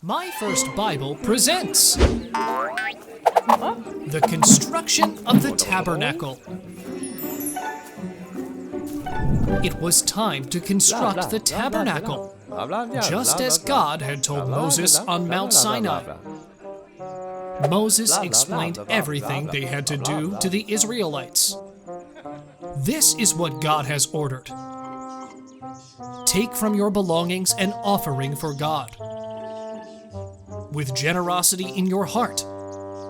My First Bible presents the construction of the Tabernacle. It was time to construct the Tabernacle, just as God had told Moses on Mount Sinai. Moses explained everything they had to do to the Israelites. This is what God has ordered. Take from your belongings an offering for God. With generosity in your heart,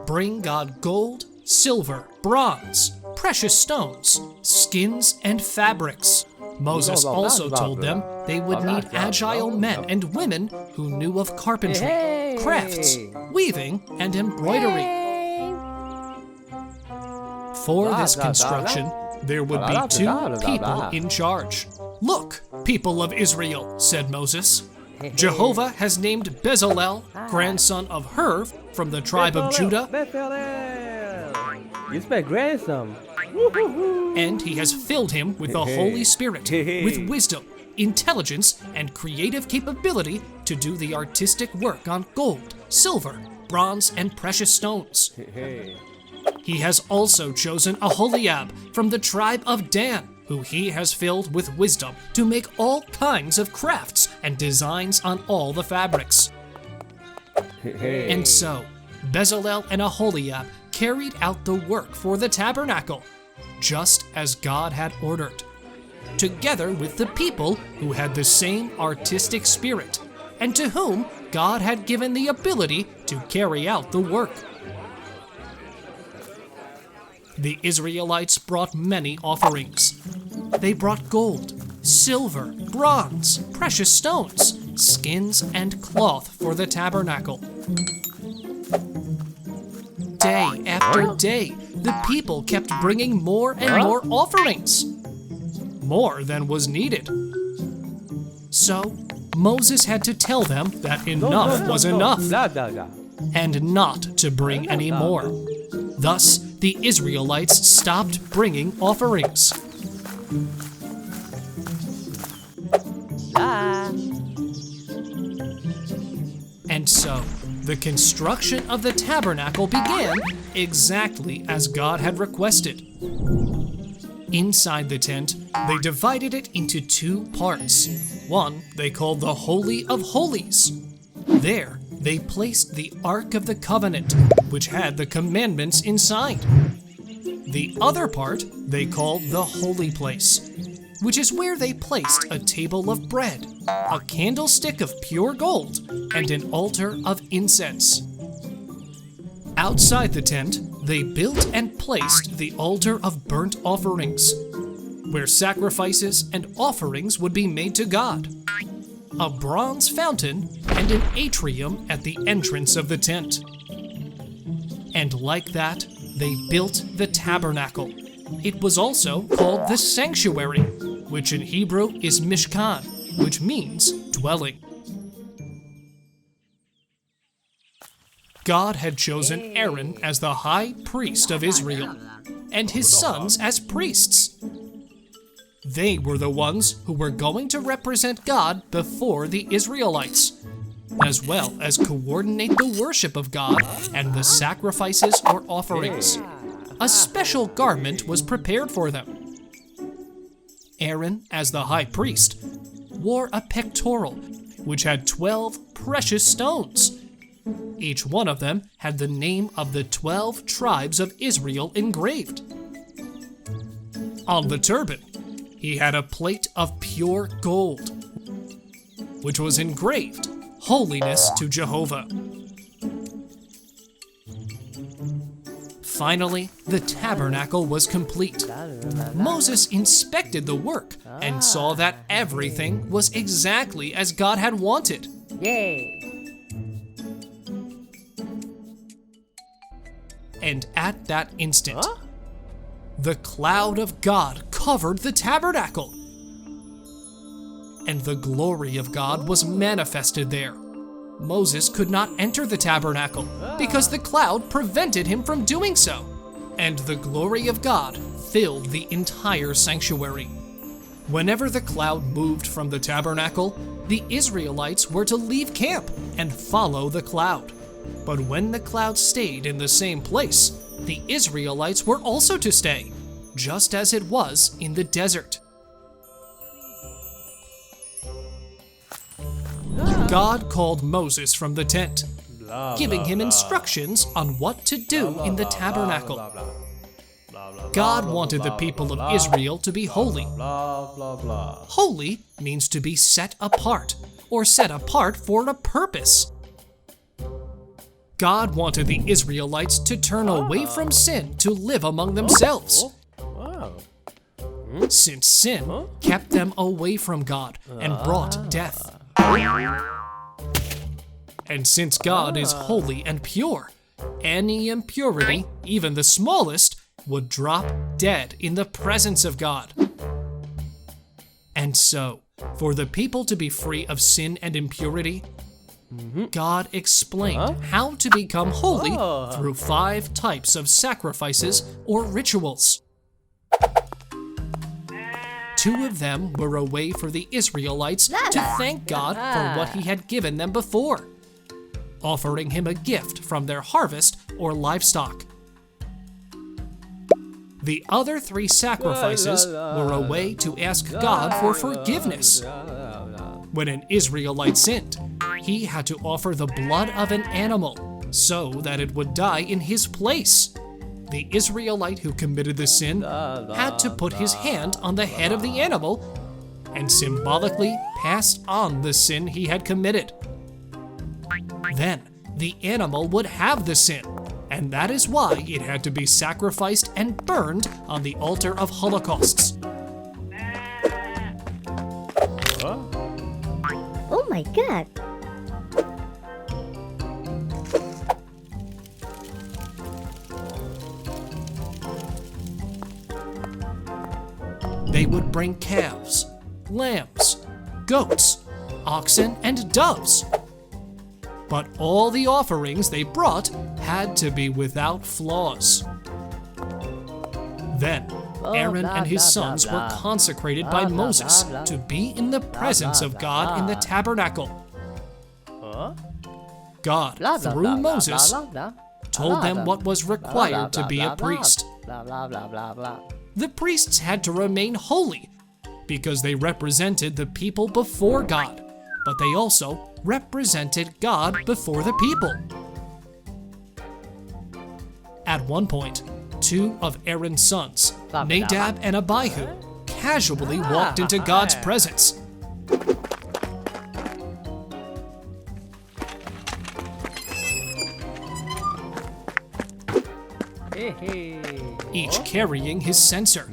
bring God gold, silver, bronze, precious stones, skins, and fabrics. Moses also told them they would need agile men and women who knew of carpentry, crafts, weaving, and embroidery. For this construction, there would be 2 people in charge. Look, people of Israel, said Moses. Jehovah has named Bezalel, grandson of Hur, from the tribe of Judah. You spell grandson. And he has filled him with the Holy Spirit, with wisdom, intelligence, and creative capability to do the artistic work on gold, silver, bronze, and precious stones. He has also chosen Aholiab from the tribe of Dan, who he has filled with wisdom to make all kinds of crafts and designs on all the fabrics. And so, Bezalel and Aholiab carried out the work for the tabernacle, just as God had ordered, together with the people who had the same artistic spirit, and to whom God had given the ability to carry out the work. The Israelites brought many offerings. They brought gold, silver, bronze, precious stones, skins, and cloth for the tabernacle. Day after day, the people kept bringing more and more offerings, more than was needed. So Moses had to tell them that enough was enough, and not to bring any more. Thus, the Israelites stopped bringing offerings. And so, the construction of the tabernacle began exactly as God had requested. Inside the tent, they divided it into 2 parts. One they called the Holy of Holies. There, they placed the Ark of the Covenant, which had the commandments inside. The other part they called the Holy Place, which is where they placed a table of bread, a candlestick of pure gold, and an altar of incense. Outside the tent, they built and placed the altar of burnt offerings, where sacrifices and offerings would be made to God, a bronze fountain, and an atrium at the entrance of the tent. And like that, they built the tabernacle. It was also called the sanctuary, which in Hebrew is Mishkan, which means dwelling. God had chosen Aaron as the high priest of Israel, and his sons as priests. They were the ones who were going to represent God before the Israelites, as well as coordinate the worship of God and the sacrifices or offerings. A special garment was prepared for them. Aaron, as the high priest, wore a pectoral, which had 12 precious stones. Each one of them had the name of the 12 tribes of Israel engraved. On the turban, he had a plate of pure gold, which was engraved, Holiness to Jehovah. Finally, the tabernacle was complete. Moses inspected the work and saw that everything was exactly as God had wanted. And at that instant, the cloud of God covered the tabernacle, and the glory of God was manifested there. Moses could not enter the tabernacle because the cloud prevented him from doing so, and the glory of God filled the entire sanctuary. Whenever the cloud moved from the tabernacle, the Israelites were to leave camp and follow the cloud. But when the cloud stayed in the same place, the Israelites were also to stay, just as it was in the desert. God called Moses from the tent, giving him instructions on what to do in the tabernacle. God wanted the people of Israel to be holy. Holy means to be set apart, or set apart for a purpose. God wanted the Israelites to turn away from sin to live among themselves. Since sin kept them away from God and brought death. And since God is holy and pure, any impurity, even the smallest, would drop dead in the presence of God. And so, for the people to be free of sin and impurity, God explained how to become holy through 5 types of sacrifices or rituals. 2 of them were a way for the Israelites to thank God for what he had given them before, offering him a gift from their harvest or livestock. The other 3 sacrifices were a way to ask God for forgiveness. When an Israelite sinned, he had to offer the blood of an animal so that it would die in his place. The Israelite who committed the sin had to put his hand on the head of the animal and symbolically pass on the sin he had committed. Then the animal would have the sin, and that is why it had to be sacrificed and burned on the altar of holocausts. Oh my God! They would bring calves, lambs, goats, oxen, and doves. But all the offerings they brought had to be without flaws. Then, Aaron and his sons were consecrated by Moses to be in the presence of God in the tabernacle. God, through Moses, told them what was required to be a priest. The priests had to remain holy because they represented the people before God, but they also represented God before the people. At one point, 2 of Aaron's sons, Nadab and Abihu, casually walked into God's presence. Each carrying his censer,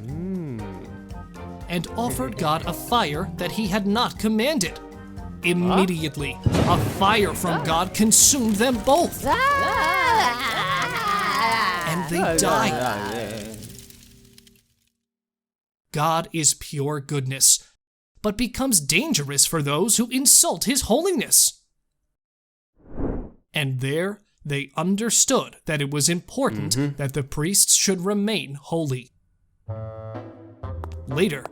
and offered God a fire that he had not commanded. Immediately, a fire from God consumed them both, and they died. God is pure goodness, but becomes dangerous for those who insult his holiness. And there, they understood that it was important that the priests should remain holy. Later,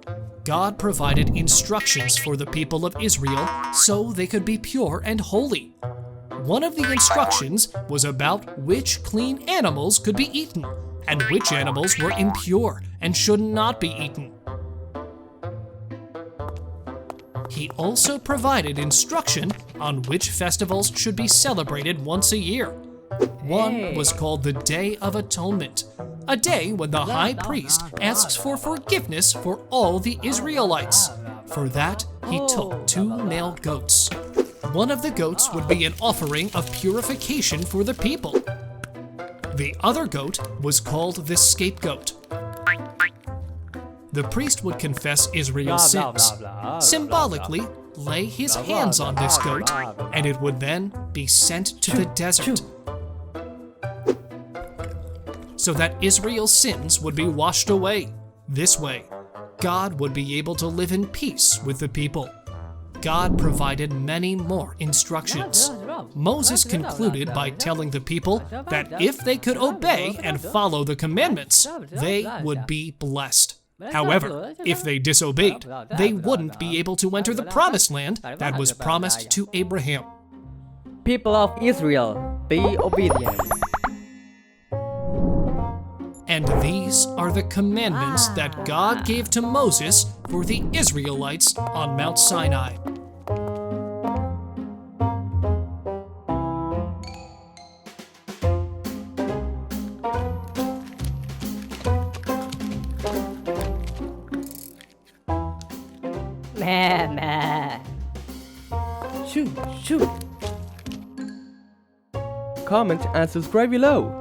God provided instructions for the people of Israel so they could be pure and holy. One of the instructions was about which clean animals could be eaten and which animals were impure and should not be eaten. He also provided instruction on which festivals should be celebrated once a year. One was called the Day of Atonement, a day when the high priest asks for forgiveness for all the Israelites. For that, he took 2 male goats. One of the goats would be an offering of purification for the people. The other goat was called the scapegoat. The priest would confess Israel's sins, symbolically lay his hands on this goat, and it would then be sent to the desert, so that Israel's sins would be washed away. This way, God would be able to live in peace with the people. God provided many more instructions. Moses concluded by telling the people that if they could obey and follow the commandments, they would be blessed. However, if they disobeyed, they wouldn't be able to enter the promised land that was promised to Abraham. People of Israel, be obedient. And these are the commandments that God gave to Moses for the Israelites on Mount Sinai. Comment and subscribe below.